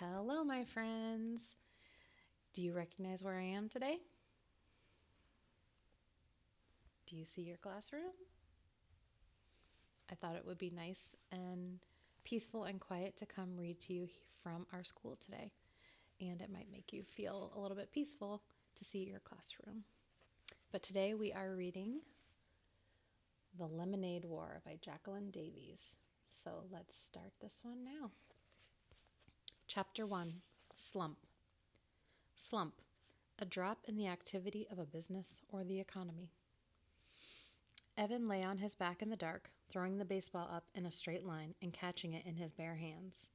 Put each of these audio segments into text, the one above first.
Hello, my friends. Do you recognize where I am today? Do you see your classroom? I thought it would be nice and peaceful and quiet to come read to you from our school today, and it might make you feel a little bit peaceful to see your classroom. But today we are reading The Lemonade War by Jacqueline Davies. So let's start this one now. Chapter 1 Slump. Slump, a drop in the activity of a business or the economy. Evan lay on his back in the dark, throwing the baseball up in a straight line and catching it in his bare hands.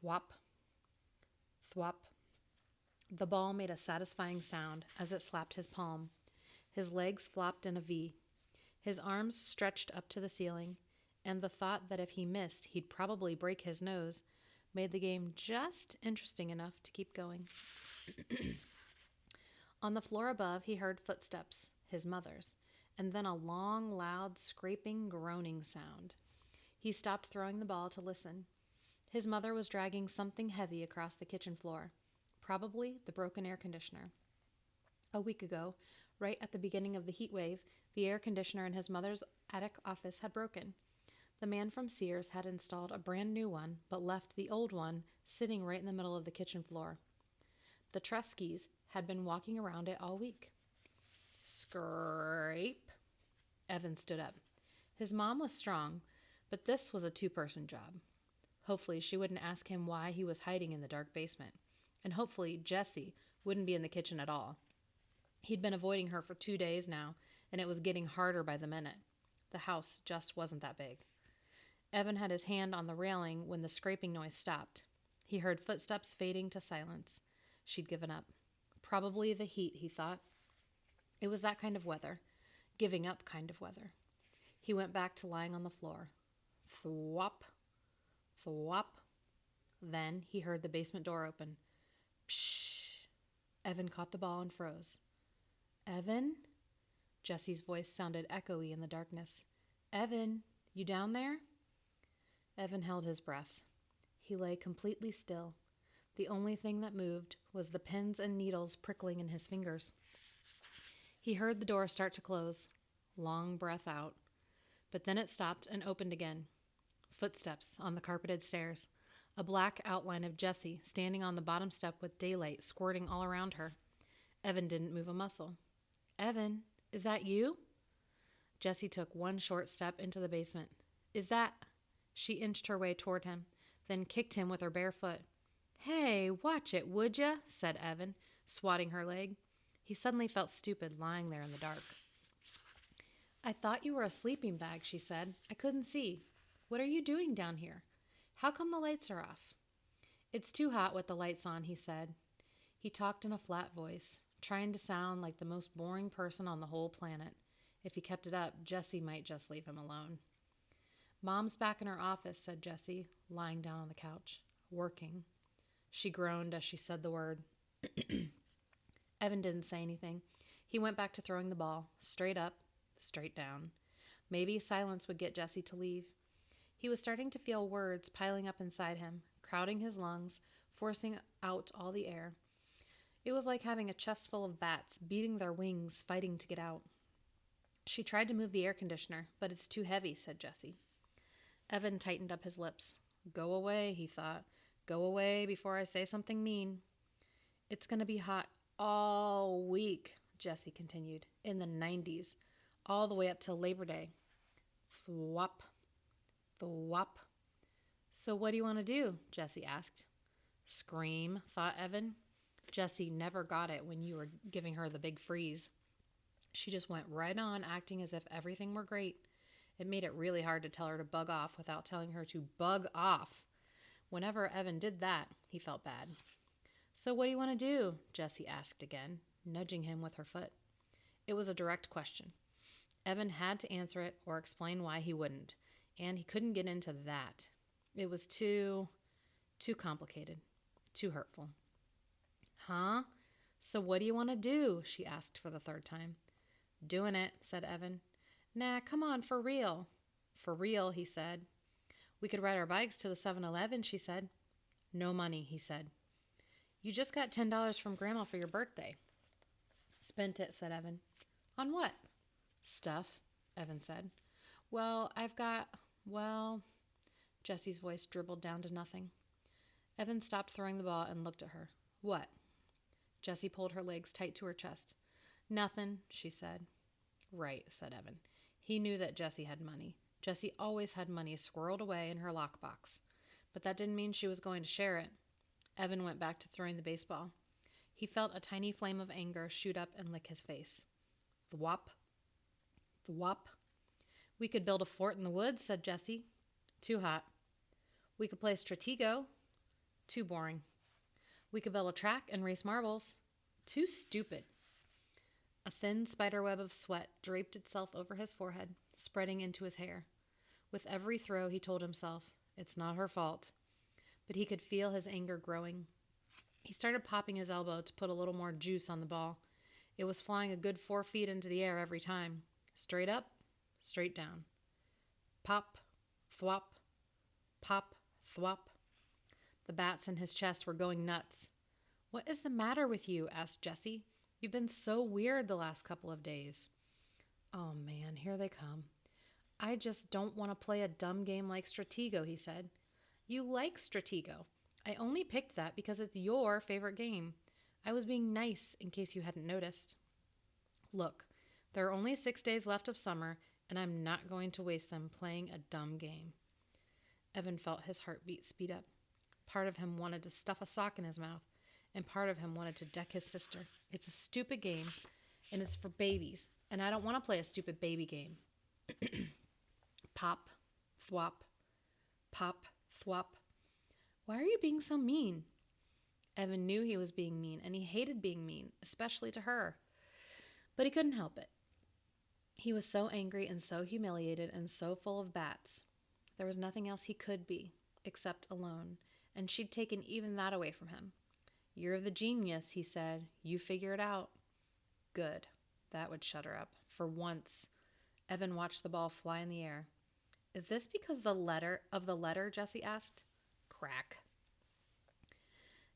Thwop, thwop. The ball made a satisfying sound as it slapped his palm. His legs flopped in a V. His arms stretched up to the ceiling, and the thought that if he missed, he'd probably break his nose made the game just interesting enough to keep going. On the floor above, he heard footsteps, his mother's, and then a long, loud, scraping, groaning sound. He stopped throwing the ball to listen. His mother was dragging something heavy across the kitchen floor, probably the broken air conditioner. A week ago, right at the beginning of the heat wave, the air conditioner in his mother's attic office had broken. The man from Sears had installed a brand new one, but left the old one sitting right in the middle of the kitchen floor. The Treskis had been walking around it all week. Scrape. Evan stood up. His mom was strong, but this was a two-person job. Hopefully she wouldn't ask him why he was hiding in the dark basement. And hopefully Jessie wouldn't be in the kitchen at all. He'd been avoiding her for 2 days now, and it was getting harder by the minute. The house just wasn't that big. Evan had his hand on the railing when the scraping noise stopped. He heard footsteps fading to silence. She'd given up. Probably the heat, he thought. It was that kind of weather. Giving up kind of weather. He went back to lying on the floor. Thwop. Thwop. Then he heard the basement door open. Pshh. Evan caught the ball and froze. Evan? Jessie's voice sounded echoey in the darkness. Evan, you down there? Evan held his breath. He lay completely still. The only thing that moved was the pins and needles prickling in his fingers. He heard the door start to close. Long breath out. But then it stopped and opened again. Footsteps on the carpeted stairs. A black outline of Jessie standing on the bottom step with daylight squirting all around her. Evan didn't move a muscle. Evan, is that you? Jessie took one short step into the basement. Is that... She inched her way toward him, then kicked him with her bare foot. Hey, watch it, would ya? Said Evan, swatting her leg. He suddenly felt stupid lying there in the dark. I thought you were a sleeping bag, she said. I couldn't see. What are you doing down here? How come the lights are off? It's too hot with the lights on, he said. He talked in a flat voice, trying to sound like the most boring person on the whole planet. If he kept it up, Jessie might just leave him alone. Mom's back in her office, said Jessie, lying down on the couch. Working. She groaned as she said the word. Evan didn't say anything. He went back to throwing the ball, straight up, straight down. Maybe silence would get Jessie to leave. He was starting to feel words piling up inside him, crowding his lungs, forcing out all the air. It was like having a chest full of bats, beating their wings, fighting to get out. She tried to move the air conditioner, but it's too heavy, said Jessie. Evan tightened up his lips. Go away, he thought. Go away before I say something mean. It's going to be hot all week, Jessie continued, in the 90s, all the way up till Labor Day. Thwop. Thwop. So what do you want to do? Jessie asked. Scream, thought Evan. Jessie never got it when you were giving her the big freeze. She just went right on acting as if everything were great. It made it really hard to tell her to bug off without telling her to bug off. Whenever Evan did that, he felt bad. So what do you want to do? Jessie asked again, nudging him with her foot. It was a direct question. Evan had to answer it or explain why he wouldn't, and he couldn't get into that. It was too complicated, too hurtful. Huh? So what do you want to do? She asked for the third time. Doing it, said Evan. Nah, come on, for real. For real, he said. We could ride our bikes to the 7-Eleven, she said. No money, he said. You just got $10 from Grandma for your birthday. Spent it, said Evan. On what? Stuff, Evan said. Well, Jessie's voice dribbled down to nothing. Evan stopped throwing the ball and looked at her. What? Jessie pulled her legs tight to her chest. Nothing, she said. Right, said Evan. He knew that Jessie had money. Jessie always had money squirreled away in her lockbox. But that didn't mean she was going to share it. Evan went back to throwing the baseball. He felt a tiny flame of anger shoot up and lick his face. Thwop. Thwop. We could build a fort in the woods, said Jessie. Too hot. We could play Stratego. Too boring. We could build a track and race marbles. Too stupid. A thin spiderweb of sweat draped itself over his forehead, spreading into his hair. With every throw, he told himself, it's not her fault. But he could feel his anger growing. He started popping his elbow to put a little more juice on the ball. It was flying a good 4 feet into the air every time. Straight up, straight down. Pop, thwop, pop, thwop. The bats in his chest were going nuts. What is the matter with you? Asked Jessie. You've been so weird the last couple of days. Oh man, here they come. I just don't want to play a dumb game like Stratego, he said. You like Stratego. I only picked that because it's your favorite game. I was being nice in case you hadn't noticed. Look, there are only 6 days left of summer, and I'm not going to waste them playing a dumb game. Evan felt his heartbeat speed up. Part of him wanted to stuff a sock in his mouth, and part of him wanted to deck his sister. It's a stupid game, and it's for babies, and I don't want to play a stupid baby game. Pop, thwop, pop, thwop. Why are you being so mean? Evan knew he was being mean, and he hated being mean, especially to her. But he couldn't help it. He was so angry and so humiliated and so full of bats. There was nothing else he could be, except alone, and she'd taken even that away from him. You're the genius, he said. You figure it out. Good. That would shut her up. For once. Evan watched the ball fly in the air. Is this because of the letter, Jessie asked. Crack.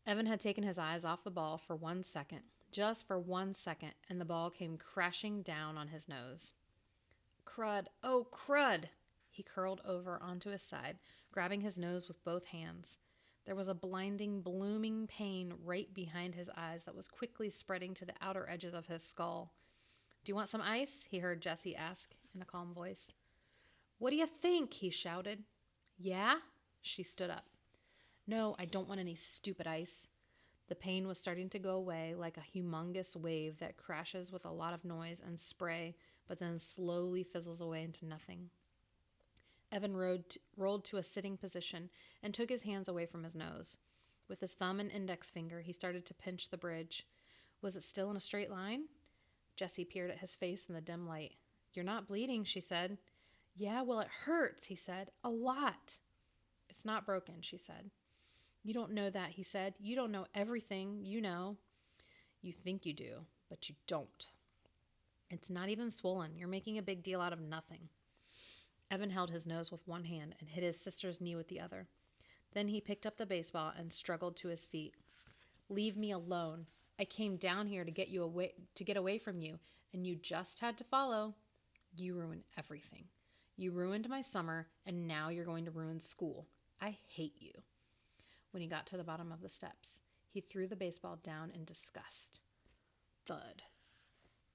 Evan had taken his eyes off the ball for 1 second, just for 1 second, and the ball came crashing down on his nose. Crud. Oh, crud. He curled over onto his side, grabbing his nose with both hands. There was a blinding, blooming pain right behind his eyes that was quickly spreading to the outer edges of his skull. Do you want some ice? He heard Jessie ask in a calm voice. What do you think? He shouted. Yeah? She stood up. No, I don't want any stupid ice. The pain was starting to go away like a humongous wave that crashes with a lot of noise and spray, but then slowly fizzles away into nothing. Evan rolled to a sitting position and took his hands away from his nose. With his thumb and index finger, he started to pinch the bridge. Was it still in a straight line? Jessie peered at his face in the dim light. You're not bleeding, she said. Yeah, well, it hurts, he said. A lot. It's not broken, she said. You don't know that, he said. You don't know everything, you know. You think you do, but you don't. It's not even swollen. You're making a big deal out of nothing. Evan held his nose with one hand and hit his sister's knee with the other. Then he picked up the baseball and struggled to his feet. Leave me alone. I came down here to get away from you, and you just had to follow. You ruined everything. You ruined my summer, and now you're going to ruin school. I hate you. When he got to the bottom of the steps, he threw the baseball down in disgust. Thud.